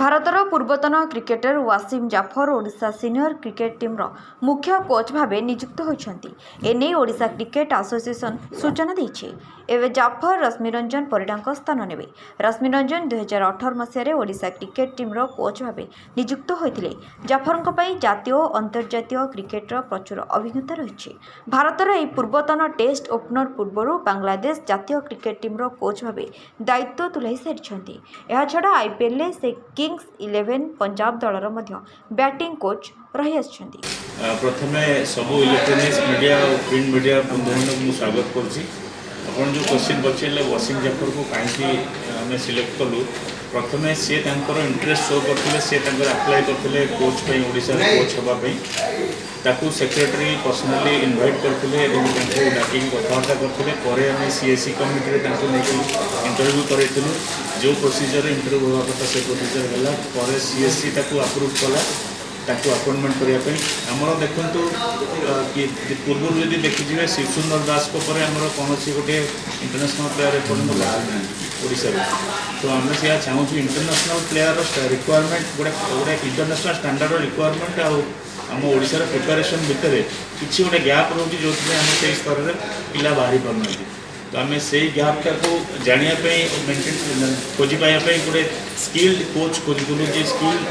ଭାରତର ପୂର୍ବତନ cricketer Wasim Jaffer Odisha senior cricket ଟିମ୍ର ମୁଖ୍ୟ କୋଚ୍ ଭାବେ ନିଯୁକ୍ତ ହୋଇଛନ୍ତି। ଏନେଇ ଓଡ଼ିଶା କ୍ରିକେଟ ଆସୋସିଏସନ ସୂଚନା ଦେଇଛି। ଏବେ ଜାଫର ରଶ୍ମିରଞ୍ଜନ ପରିଡ଼ାଙ୍କ ସ୍ଥାନ ନେବେ। ରଶ୍ମିରଞ୍ଜନ 2018 ମସିହାରେ ଓଡ଼ିଶା କ୍ରିକେଟ ଟିମ୍ର କୋଚ୍ ଭାବେ ନିଯୁକ୍ତ ହୋଇଥିଲେ। ଜାଫରଙ୍କ ପାଇଁ ଜାତୀୟ ଓ ଅନ୍ତର୍ଜାତୀୟ କ୍ରିକେଟର ପ୍ରଚୁର ଅଭିଜ୍ଞତା ରହିଛି। ଭାରତର ଏହି ପୂର୍ବତନ ଟେଷ୍ଟ ଓପନର ପୂର୍ବରୁ ବାଂଲାଦେଶ ଜାତୀୟ କ୍ରିକେଟ ଟିମ୍ର କୋଚ୍ ଭାବେ ଦାୟିତ୍ୱ ତୁଲାଇ ସାରିଛନ୍ତି। ଏହାଛଡ଼ା IPLରେ ସେ କିଙ୍ଗସ୍ 11 पंजाब दलर बैटिंग कोच रही आछंती। प्रथमे सबू इलेक्ट्रोनिक्स मीडिया और प्रिंट मीडिया बंधु को स्वागत करुच्ची। आपन जो क्वेश्चन पचारे वासिम जाफर को कहीं आम सिलेक्ट कलु प्रथमे सी इंटरेस्ट शो करते सी आप्लाय करते कोच ओडिशा कोच हाँपाई ताकू सेक्रेटरी पर्सनाली इनवाइट करते डाक कथबार्ता करते आम CSE कमिटी इंटरव्यू करूँ जो प्रोसीजर इंटरव्यू होगा कथा से प्रोसीजर है CSE अप्रूव कला ताकू अपॉइंटमेंट करने आमर देखु कि पूर्व जब देखिए शिव सुंदर दास आमर कौन गोटे इंटरनेशनल प्लेयर एपर्तन बाहर ना ओडिशा तो आम से चाहूँ इंटरनेशनल प्लेयर रिक्वायरमेंट गोटे इंटरनेशनल स्टैंडर्ड रिक्वायरमेंट आम ओडिशार प्रिपरेशन भितर किसी गोटे गैप रोचे जो आम से स्तर में पिला बाहरी पारना तो आम से गैपटा को जानापी मेन्टेन खोजी पाइबापी गोटे स्किल्ड कोच खोजुलु जे स्किल्ड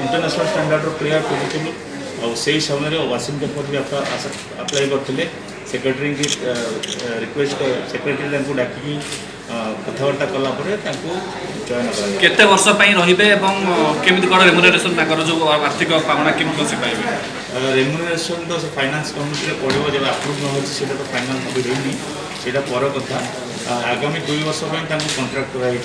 इंटरनेशनल स्टैंडर्ड प्लेयर खोजुलु और से समय वासिम जाफर भी अप्लाई करते सेक्रेटरी की रिक्वेस्ट सेक्रेटरी डाकी कथबार्ता कलापर चयन केते वर्ष रहिबे एवं केमिति कोन रेम्युनरेशन जो आर्थिक पावना केमिति से पाइबे रेम्युनरेशन तो फाइनेंस कमिटी पड़ो जब अप्रूव न होती तो फाइनाल होनी से पर कथा आगामी 2 वर्ष कंट्राक्ट कराई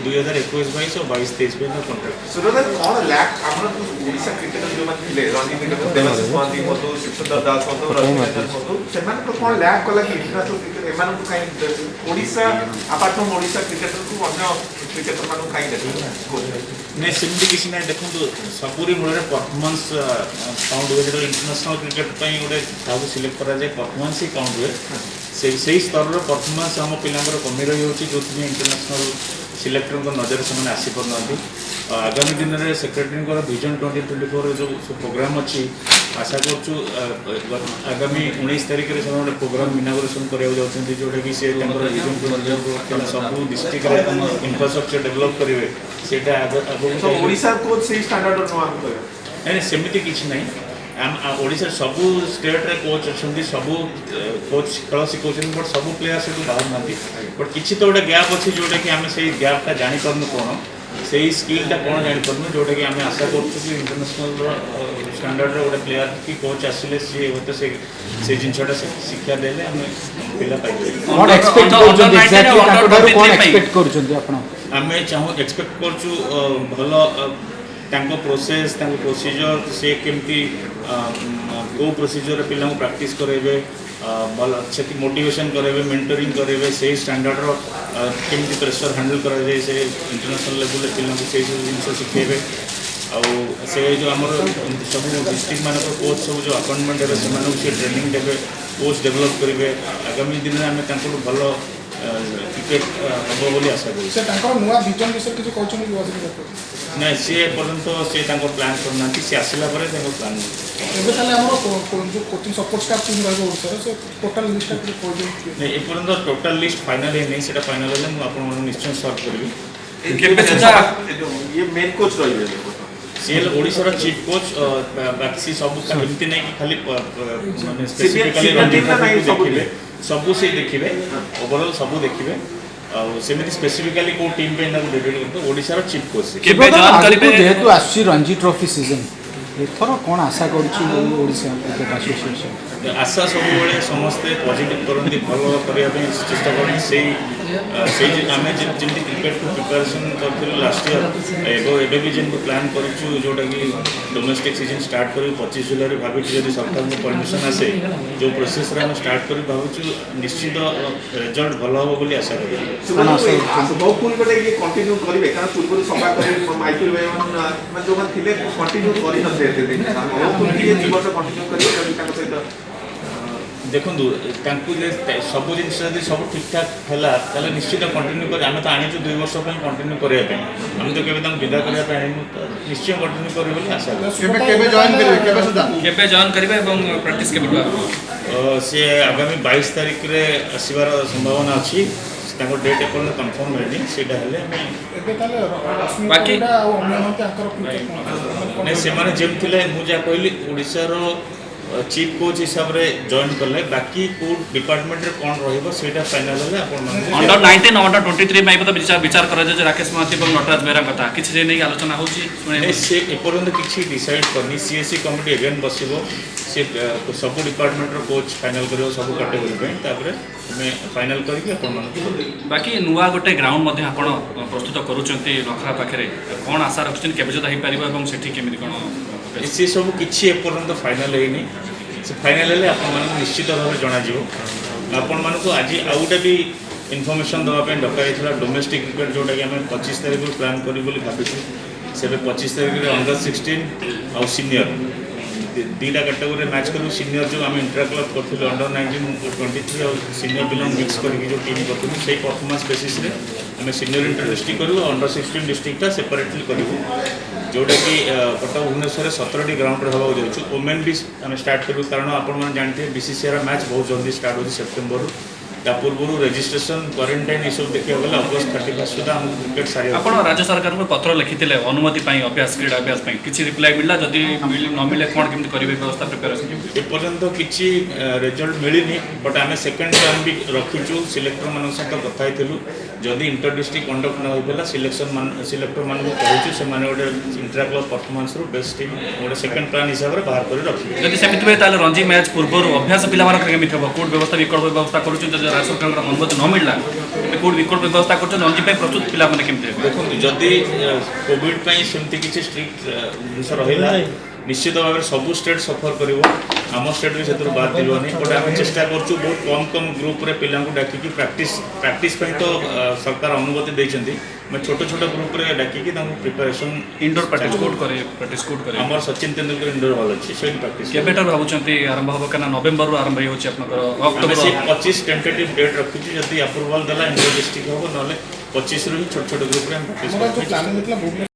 2021-22 और 22-23 कंट्राक्ट सुरत कौन लैक हमर ओडिशा क्रिकेटर जो माने थिले रणजी क्रिकेटर देवाशीष महांती मतो शिवचंद्र दास मतो रविचंद्र मतो सेमान को कौन लैक कला कि इंटरनेशनल क्रिकेट एमान को काई Odisha apart from Odisha cricketer को अन्य क्रिकेटर मानु काई देखो नहीं सेमती किसी ना देखो सबूरी मूल परफॉर्मेंस काउंट हुए जो इंटरनेशनल क्रिकेट गोटे क्या सिलेक्ट करा जाए परफॉर्मेंस ही काउंट हुए से स्तर परफॉर्मेंस आम पिलांर कमी रही है जो इंटरनेशनल सिलेक्टर नजर से आसीपार आगामी दिन में सेक्रेटरी विजन 2024 जो प्रोग्राम अच्छी आशा करूँ आगामी 19 तारीख में से प्रोग्राम इनागुरेसन कराने जोटा कि सी विजन सब डिस्ट्रिक्ट इंफ्रास्ट्रक्चर डेवलप करेंगे से सेमती किसी ना ओडिशा सबू स्टेट रे कोच अच्छा सबू कोच खेल शिखाऊँ बट सबू प्लेयर से बाहर ना बट किसी तो गोटे गैप अच्छी जोटा कि आम से गैपटा जापरनु कौन से स्किलटा कौन जापरनु जोटा कि आम आशा करूँ इंटरनेशनल स्टैंडर्ड गोटे प्लेयर कि कोच आसिले सी हे तो से जिनटा शिक्षा देले आम पिला आम चाहूँ एक्सपेक्ट करूँ भल प्रोसेस प्रोसीजर से केमती को प्रोसीजर पिला प्रैक्टिस करेंगे भल से मोटिवेशन करेंगे मेंटरिंग करेंगे से स्टैंडर्ड केमती प्रेशर हैंडल कराए से इंटरनेशनल लेवल पिला से जिन शिखेबे से जो आम सब डिस्ट्रिक्ट मान कोच सब जो अपॉइंटमेंट है से ट्रेनिंग देवे कोच डेवलप करेंगे आगामी दिन में आम भल क्रिकेट हम बोली आशा करूँ ना सी पर्यंत सी प्लान करना सी आसला प्लान एपर्यंत टोटाल लिस्ट फाइनल है नहीं फाइनल है मुझे निश्चय सर्व करी सी ओडिशा चीफ कोच बाकी सब एमती नहीं कि खाली माने स्पेसिफिकली देखिए सबू से देखिए ओवरऑल सबू देखिए सेमती स्पेसिफिकली को टीम पे डेब्यूट करते ओडिशा चीफ कोच जेहेतु आसी रणजी ट्रॉफी सीजन एथर कौन आशा करोडिशा क्रिकेट एसोसिएशन आशा सब समस्ते पॉजिटिव करती भल करने चेष्टा करें से आम जमी क्रिकेट को प्रिपरेशन करूँ लास्ट ईयर एवं भी जमी प्लान करूँ जोटा कि डोमेस्टिक सीजन स्टार्ट कर 25 जुलाई भावी जब सरकार को परमिशन आसे जो प्रोसेस आम स्टार्ट कर भावुँ निश्चित रिजल्ट भल हम बोली आशा देखु सब जिन सब ठीक ठाक है निश्चित कंटिन्यू कर आम तो आनीचु 2 वर्ष कंटिन्यू करने आम तो केवे विदा करने तो निश्चय कंटिन्यू कर आशा केबे जॉइन करिवे एवं प्रैक्टिस केबे सी आगामी 22 तारिख रे आसबार संभावना अच्छी डेट एपर्यंत कन्फर्म है बाकी नहीं से मुझे कहली ओडिशार चीफ कोच हिसाब से जॉइन कले बाकी को डिपार्टमेंट रे कौन रहिबो सेटा फाइनल है अंडर 19 अंडर 23 में तो विचार करा जे राकेश महाती और नटराज बेहरा कथा किछ जे नहीं आलोचना होची नहीं से एपर्यंत किछि डिसाइड करनी सीएससी कमिटी अगेन बसिबो से सब डिपार्टमेंट रो कोच फाइनल करियो सब कैटेगरी पे तापर हमें फाइनल करके अपन मन बाकी नुआ गोटे ग्राउंड मध्ये आपण प्रस्तुत करूचंती नखरा पाखरे कोन आशा रखछन केबे जदा ही परिबो एवं सेठी केमिति कोन सी सब किछि एपर्यंत फाइनल हैनी से फाइनल हेले आपण मन निश्चित भाव जना जिवो आपण मन को आज आउटा भी इनफॉरमेशन दवा पे डका जाइछला डोमेस्टिक क्रिकेट जोटा कि हम 25 तारिख को प्लान करी बोली भाबिछु सेबे 25 तारिख रे अंडर 16 और सीनियर दीटा कैटेगरी मैच करू सीनियर जो आम इंटर क्लब करथिलु अंडर 19 23 और सीनियर पिला मिक्स करके जो टीम करथिलु सेही परफॉर्मेंस बेसिस रे हमें सीनियर इंटर डिस्ट्रिक्ट करू अंडर 16 डिस्ट्रिक्ट सेपरेटली करू जोटा कि कटक भुवनेश्वर 17टी ग्राउंड हवा जाऊँ वोमेन भी आम स्टार्ट करूँ कारण आपने जानते बीसीसीआई मैच बहुत जल्दी स्टार्ट होती सेप्टेम्बर या पूर्व रजिस्ट्रेशन क्वारंटाइन ये सब देखा गला अगस्त 31 सुधा हम क्रिकेट सारी आपण राज्य सरकार को पत्र लिखिथिले अनुमति पई अभ्यास क्रीडा अभ्यास पई किछि रिप्लाई मिलला जदी न मिले कोन केमति करिवे व्यवस्था प्रिपरेशन ए पर्यंत किछि रिजल्ट मिलिनी बट आम सेकंड प्लान भी रखिछु सिलेक्टर मान सहित कथा हेतलु जदि इंटर डिस्ट्रिक्ट कंडक्ट न होइबला सिलेक्टर मान को कहूछु से माने गोटे इंटर क्लब परफॉर्मेंस रो बेस्ट टीम गोटे सेकंड प्लान हिसाब रे बाहर करि रखिबे जदि सेमिति वे ताले रणजी मैच पूर्व अभ्यास पिला मानक केमति हबो कोड व्यवस्था विकल्प व्यवस्था करूछु राज्य सरकार अनुमति न मिलला कोड विकल्प व्यवस्था कर रणजी पे प्रस्तुत पिला माने केमति देखो जदि कोविड पई सेमति किछि स्ट्रिक्ट जिस रहिला निश्चित भाव में सब स्टेट सफर कर आम स्टेट भी से बाद दिलनि बट आम चेष्टा करूँ बहुत कम ग्रुप रे पिला डाकिकी प्रैक्टिस तो सरकार अनुमति देइछन्ती मैं छोट छोट ग्रुप रे डाकिकी प्रिपरेशन इंडोर प्रैक्टिस करे हमर सचिन तेंदुलकर इंडोर हॉल अछि से प्रैक्टिस केबेटर भाबुचंती आरंभ हो कना नवंबर रो आरंभ होछि आपनकर अक्टोबर अक्टोबर 25 टेंटेटिव डेट रखिछि जदि अप्रूवल देला इंडोर डिस्ट्रिक्ट हो नले 25 रु छोट छोट ग्रुप रे हम प्रैक्टिस